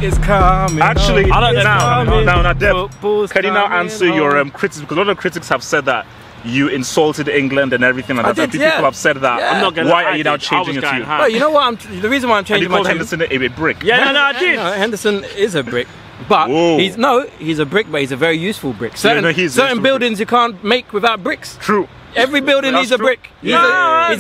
It's coming. Actually, I don't know now, Deb, can you now answer your critics? Because a lot of critics have said that you insulted England and everything, and people have said that. Yeah. I'm not gonna. Why are you now changing it to you? Well, you know what? The reason why I'm changing my tune. Henderson a brick. Yeah, no, I did. No, Henderson is a brick. But he's a brick, but he's a very useful brick. Certain buildings you can't make without bricks. True. Every building needs a brick. He's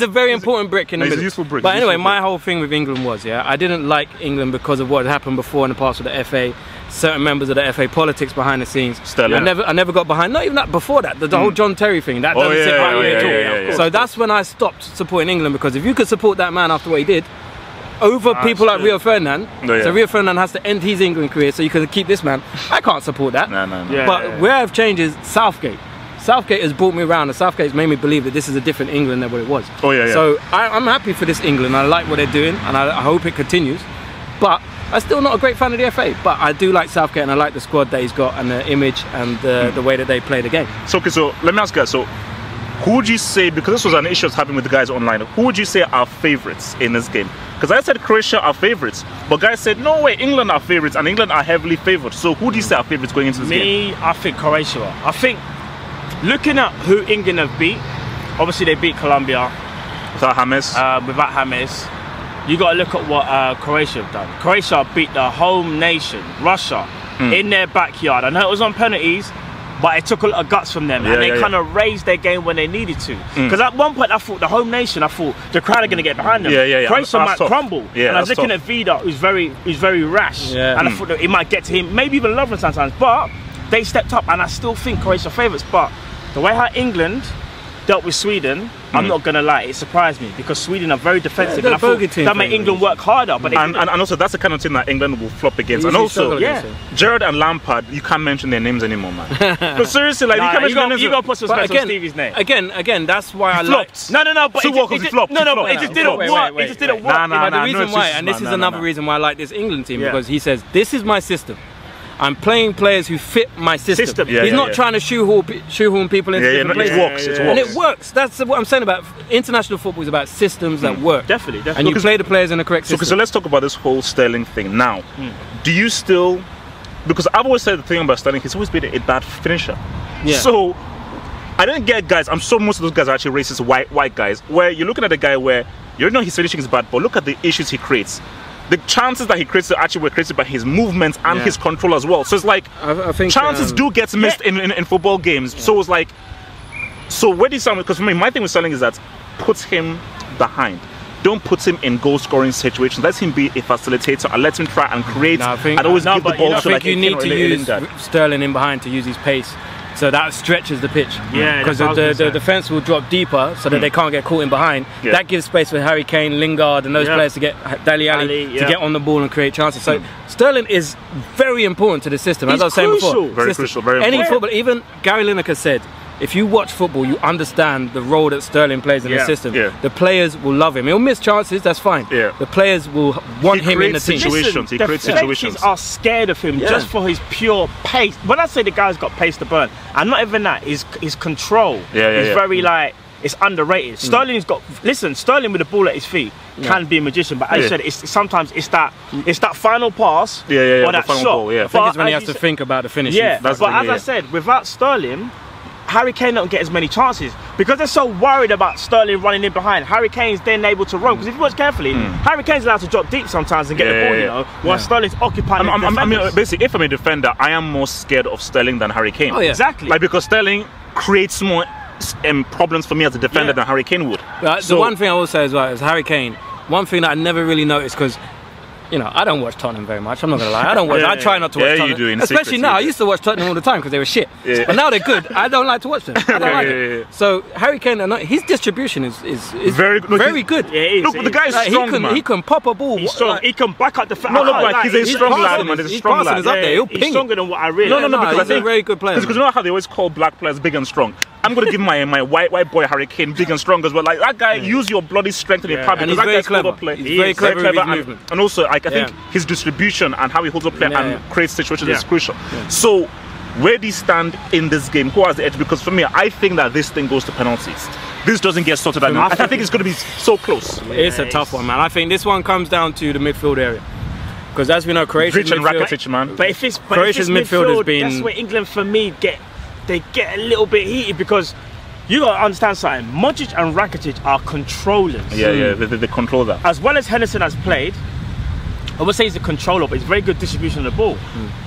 a very important brick in the middle. He's a useful brick. But anyway, my whole thing with England was, I didn't like England because of what had happened before in the past with the FA. Certain members of the FA politics behind the scenes. Sterling. I never got behind. Not even that. Before that, the whole John Terry thing. That doesn't sit right with me at all. So that's when I stopped supporting England, because if you could support that man after what he did, over people like Rio Ferdinand, so Rio Ferdinand has to end his England career so you can keep this man. I can't support that. But where I've changed is Southgate. Southgate has brought me around, and Southgate has made me believe that this is a different England than what it was. So I'm happy for this England. I like what they're doing, and I hope it continues. But I'm still not a great fan of the FA. But I do like Southgate, and I like the squad that he's got, and the image, and the way that they play the game. So let me ask you guys. So who would you say, because this was an issue I was having with the guys online, who would you say are favourites in this game? Because I said Croatia are favourites, but guys said, no way, England are favourites, and England are heavily favoured. So who do you say are favourites going into this game? I think Croatia are. I think, looking at who England have beat, obviously they beat Colombia. Without James. Without James. You got to look at what Croatia have done. Croatia beat the home nation, Russia, in their backyard. I know it was on penalties, but it took a lot of guts from them, and they kind of raised their game when they needed to. Because at one point I thought the home nation, I thought the crowd are going to get behind them. Croatia might crumble. And I was looking at Vida, who's very rash, and I thought that it might get to him, maybe even Lovren sometimes. But they stepped up, and I still think Croatia favourites. But the way how England dealt with Sweden, I'm not gonna lie, it surprised me, because Sweden are very defensive, and I thought that made England work harder. But and also that's the kind of team that England will flop against. And also, Gerrard and Lampard, you can't mention their names anymore, man. But seriously, like you got to put some respect on Stevie's name. Again, that's why I liked. No, but it just didn't work. It just didn't work. The reason why, and this is another reason why I like this England team, because he says this is my system. I'm playing players who fit my system. He's not trying to shoehorn people into different places. And it works. That's what I'm saying about international football, is about systems that work. Definitely. And you play the players in the correct system. So let's talk about this whole Sterling thing now. Do you still, because I've always said the thing about Sterling, he's always been a bad finisher. So I don't get guys, I'm sure most of those guys are actually racist white guys, where you're looking at a guy where you know his finishing is bad, but look at the issues he creates. The chances that he creates actually were created by his movements and his control as well. So it's like, I think chances do get missed in football games. So it's like, so where do you stand? Because for me, my thing with Sterling is that put him behind. Don't put him in goal-scoring situations. Let him be a facilitator and let him try and create and always give the ball to, like, you need to use Sterling in behind to use his pace. So that stretches the pitch. Because the defence will drop deeper so that they can't get caught in behind. That gives space for Harry Kane, Lingard, and those players to get Dele Alli to get on the ball and create chances. So Sterling is very important to the system. As I was saying before, very crucial. Very important. Any football, even Gary Lineker said, if you watch football, you understand the role that Sterling plays in the system. The players will love him. He'll miss chances, that's fine. The players will want him in the team. He creates situations. Are scared of him just for his pure pace. When I say the guy's got pace to burn, and not even that, his control is very like, it's underrated. Sterling's got, listen, Sterling with the ball at his feet can be a magician, but as you said, sometimes it's that final pass or that shot. I think it's when he has to think about the finish. But as I said, without Sterling, Harry Kane don't get as many chances because they're so worried about Sterling running in behind. Harry Kane's then able to run, because if you watch carefully, Harry Kane's allowed to drop deep sometimes and get the ball, you know, while Sterling's occupying. I mean, basically, if I'm a defender, I am more scared of Sterling than Harry Kane. Exactly. Like, because Sterling creates more problems for me as a defender than HarryAne would. The one thing I will say as well is Harry Kane. One thing that I never really noticed, because you know, I don't watch Tottenham very much. I'm not gonna lie. I don't watch. I try not to watch Tottenham. You do, especially now. I used to watch Tottenham all the time because they were shit. But now they're good. I don't like to watch them. I don't like it. So Harry Kane, his distribution is very good. Very good. Look, the guy is strong, man. He can pop a ball. He's strong. He can back up the. He's a strong lad, man. He's a strong lad. He's up there. He'll ping. He's stronger than what I really. No, because I think very good player. Because you know how they always call black players big and strong. I'm going to give my white boy Harry Kane big and strong as well. Like, that guy, use your bloody strength in your pub. And he's very clever. He's very clever with his movement. And also, like, I think his distribution and how he holds up play and creates situations is crucial. So, where do you stand in this game? Who has the edge? Because for me, I think that this thing goes to penalties. This doesn't get sorted out. I think it's going to be so close. It's a tough one, man. I think this one comes down to the midfield area. Because as we know, Croatia's and Rakitic, man. But if it's Croatia's midfield has been... That's where England, for me, get a little bit heated because you got to understand something. Modric and Rakitic are controllers. Yeah, they control that. As well as Henderson has played, I would say he's a controller, but he's very good distribution of the ball.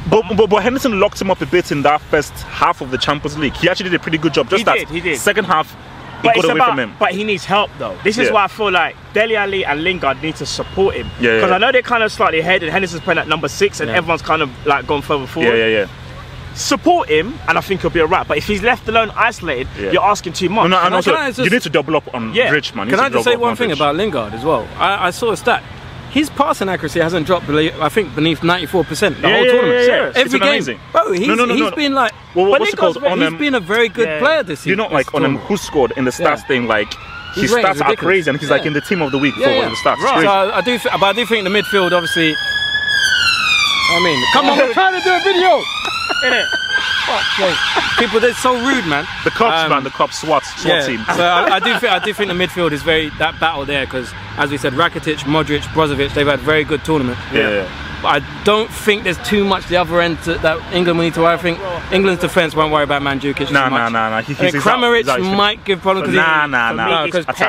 But Henderson locked him up a bit in that first half of the Champions League. He actually did a pretty good job. Just he did. Second half, he got away from him. But he needs help though. This is why I feel like Dele Alli and Lingard need to support him. Because I know they're kind of slightly ahead and Henderson's playing at number 6 and everyone's kind of like gone further forward. Support him and I think he'll be alright. But if he's left alone, isolated, you're asking too much. And also, you need to double up on Rich, man. Can I just say one thing about Lingard as well? I saw a stat. His passing accuracy hasn't dropped, I think, beneath 94% the whole tournament. Every game. Amazing. Bro, he's been like... What's it called? He's been a very good player this season. You know, like on who scored in the stats thing, like his stats are crazy and he's like in the team of the week for the stats. Right. So I do think the midfield, obviously... I mean, come on, we're trying to do a video! Innit? People, they're so rude, man. The cops, man, the cops SWAT team. So I do think the midfield is that battle there because, as we said, Rakitic, Modric, Brozovic, they've had very good tournaments. But I don't think there's too much the other end that England will need to worry. I think England's defence won't worry about Mandzukic. Nah. Kramaric might give problems.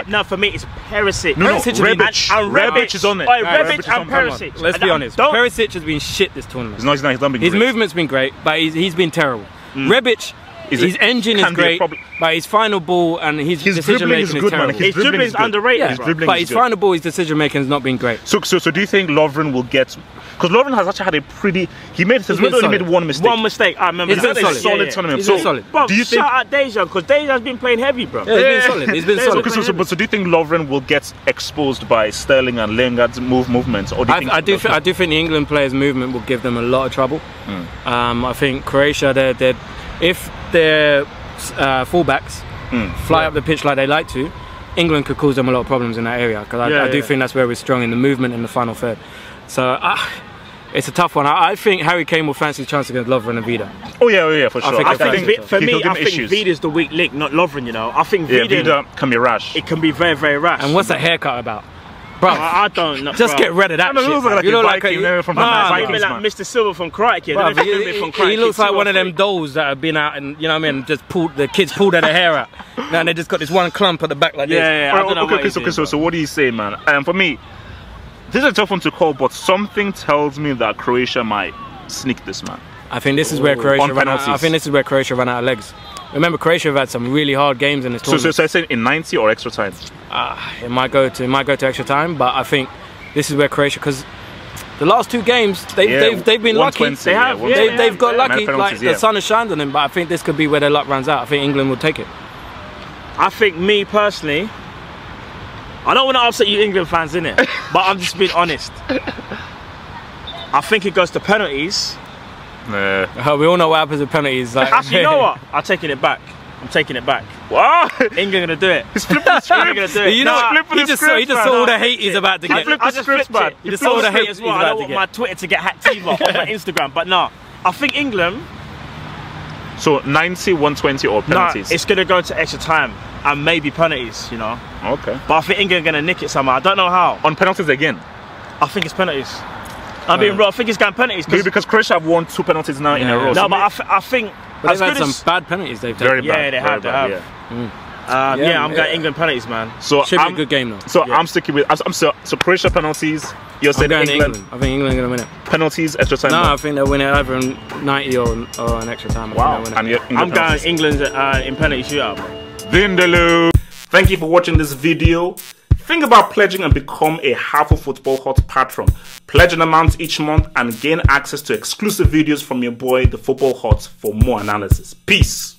No, for me it's Perisic. Rebic is on it. Rebic and Perisic. Let's be honest. Perisic has been shit this tournament. He's not been great. His movement's been great, but he's been terrible. Rebic, his engine is great, but his final ball and his decision making is terrible. His dribbling is underrated, but his final ball, his decision making has not been great. So do you think Lovren will get? Because Lovren has actually had a pretty. He's only made one mistake. One mistake. I remember. He's been solid tournament. He's been solid. Bro, do you think? Shout out Dejan because Dejan's been playing heavy, bro. Yeah, he's been solid. He's been solid. So do you think Lovren will get exposed by Sterling and Lingard's movements? Or do you I do think the England players' movement will give them a lot of trouble. I think Croatia, if their fullbacks fly up the pitch like they like to, England could cause them a lot of problems in that area. Because I do think that's where we're strong in the movement in the final third. So it's a tough one. I think Harry Kane will fancy his chance against Lovren and Vida. Oh yeah, for sure. I think Vida's the weak link, not Lovren. You know, I think Vida can be rash. It can be very, very rash. And what's that haircut about? Bro, I don't know. Just get rid of that shit. You look like Mr. Silver from Croatia. He looks like one of them dolls that have been out and, you know what I mean, just the kids pulled their hair out. Now they just got this one clump at the back like this. Okay, so what do you say, man? For me, this is a tough one to call, but something tells me that Croatia might sneak this, man. I think this is where Croatia ran out of legs. Remember, Croatia have had some really hard games in this tournament. So I say in 90 or extra time? It might go to extra time, but I think this is where Croatia, because the last 2 games they've been lucky. They've got lucky. Like the sun has shined on them, but I think this could be where their luck runs out. I think England will take it. I think me personally, I don't want to upset you England fans, innit? But I'm just being honest. I think it goes to penalties. We all know what happens with penalties. Like, actually, you know what? I'm taking it back. What? England gonna do it. He's flipping the script. You know, he just saw all the hate he's about to get. I just flipped it. He just saw all the hate as well. I don't want my Twitter to get hacked either, on my Instagram. But no, I think England. So 90, 120 or penalties? No, it's gonna go to extra time and maybe penalties. You know. Okay. But I think England are gonna nick it somehow. I don't know how. On penalties again? I think it's penalties. I mean, bro, I think it's going penalties. Because Croatia have won 2 penalties now in a row. No, but I think... But they've had some bad penalties they've taken. Very bad. Yeah, they have. I'm going England penalties, man. So should be a good game, though. So I'm sticking with... So Croatia penalties, you're saying England? I think England are going to win it. Penalties, extra time? No, I think they'll win it either in 90 or an extra time. Wow. I'm going England in penalty shootout. Vindaloo. Thank you for watching this video. Think about pledging and become a Half of Football Hot patron. Pledge an amount each month and gain access to exclusive videos from your boy, the Football Hot, for more analysis. Peace.